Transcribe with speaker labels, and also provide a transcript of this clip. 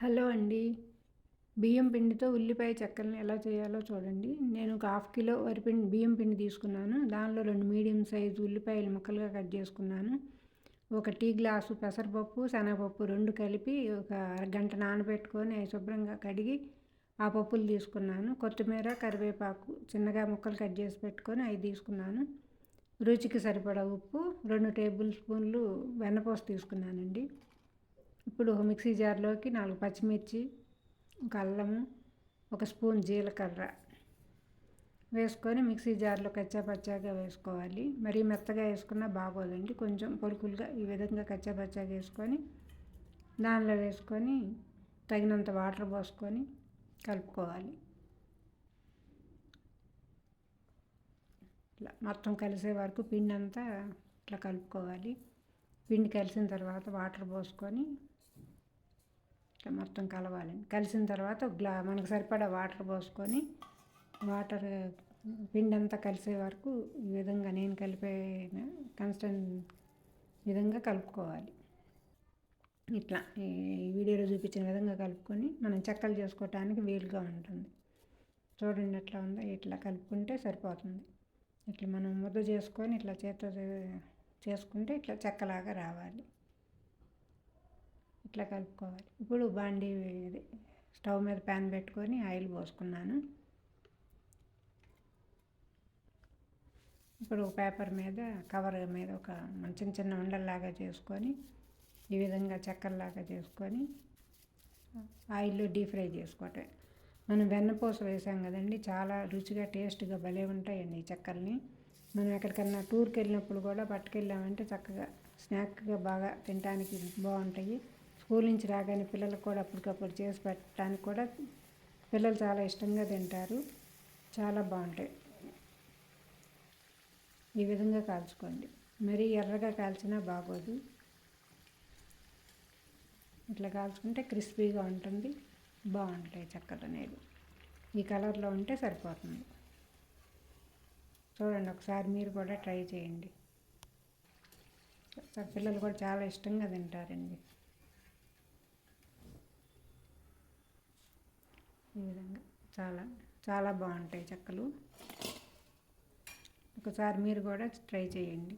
Speaker 1: Hello అండి. బియ్యం పిండితో ఉల్లిపాయ చెక్కల్ని ఎలా చేయాలో చూడండి. నేను ఒక హాఫ్ కిలో బియ్యం పిండి తీసుకున్నాను. దానిలో 2 మీడియం సైజు ఉల్లిపాయలు ముక్కలుగా కట్ చేసుకున్నాను. ఒక టీ గ్లాసు పెసరపప్పు, శనగపప్పు 2 కలిపి ఒక అరగంట నానబెట్టుకొని అవి శుభ్రంగా కడిగి ఆ పప్పులు తీసుకున్నాను. కొత్తిమీర, కరివేపాకు చిన్నగా ముక్కలు కట్ చేసి పెట్టుకొని అవి తీసుకున్నాను. రుచికి సరిపడా ఉప్పు, 2 టేబుల్ స్పూన్లు వెన్నపూస తీసుకున్నానండి. ఇప్పుడు మిక్సీ జార్లోకి 4 పచ్చిమిర్చి, ఒక అల్లము, ఒక స్పూన్ జీలకర్ర వేసుకొని మిక్సీ జార్లో కచ్చాపచ్చాగా వేసుకోవాలి. మరీ మెత్తగా వేసుకున్నా బాగోదండి. కొంచెం పొలుకులుగా ఈ విధంగా కచ్చాపచ్చాగా వేసుకొని దానిలో వేసుకొని తగినంత వాటర్ పోసుకొని కలుపుకోవాలి. ఇట్లా మొత్తం కలిసే వరకు పిండి అంతా ఇట్లా కలుపుకోవాలి. పిండి కలిసిన తర్వాత వాటర్ పోసుకొని ఇట్లా మొత్తం కలవాలండి. కలిసిన తర్వాత మనకు సరిపడా వాటర్ పోసుకొని పిండి అంతా కలిసే వరకు ఈ విధంగా నేను కలిపే కన్స్టెంట్ విధంగా కలుపుకోవాలి. ఇట్లా ఈ వీడియోలో చూపించిన విధంగా కలుపుకొని మనం చెక్కలు చేసుకోవటానికి వీలుగా ఉంటుంది. చూడండి ఎట్లా ఉందో. ఇట్లా కలుపుకుంటే సరిపోతుంది. ఇట్లా మనం ముద్ద చేసుకొని ఇట్లా చేత్తో చేసుకుంటే ఇట్లా చెక్కలాగా రావాలి. ఇట్లా కలుపుకోవాలి. ఇప్పుడు స్టవ్ మీద ప్యాన్ పెట్టుకొని ఆయిల్ పోసుకున్నాను. ఇప్పుడు పేపర్ మీద కవర్ మీద ఒక చిన్న చిన్న ఉండల్లాగా చేసుకొని ఈ విధంగా చెక్కల్లాగా చేసుకొని ఆయిల్లో డీప్ ఫ్రై చేసుకోవటం. మనం వెన్నపూస వేసాం కదండి, చాలా రుచిగా టేస్ట్గా భలే ఉంటాయండి ఈ చెక్కల్ని. మనం ఎక్కడికన్నా టూర్కి వెళ్ళినప్పుడు కూడా పట్టుకెళ్ళామంటే చక్కగా స్నాక్గా బాగా తినడానికి బాగుంటాయి. స్కూల్ నుంచి రాగానే పిల్లలకు కూడా అప్పటికప్పుడు చేసి పెట్టడానికి కూడా పిల్లలు చాలా ఇష్టంగా తింటారు. చాలా బాగుంటాయి. ఈ విధంగా కాల్చుకోండి. మరీ ఎర్రగా కాల్చినా బాగోదు. ఇట్లా కాల్చుకుంటే క్రిస్పీగా ఉంటుంది, బాగుంటాయి చెక్కలు అనేది. ఈ కలర్లో ఉంటే సరిపోతుంది. చూడండి, ఒకసారి మీరు కూడా ట్రై చేయండి. పిల్లలు కూడా చాలా ఇష్టంగా తింటారండి. ఈ విధంగా చాలా చాలా బాగుంటాయి చెక్కలు. ఒకసారి మీరు కూడా ట్రై చేయండి.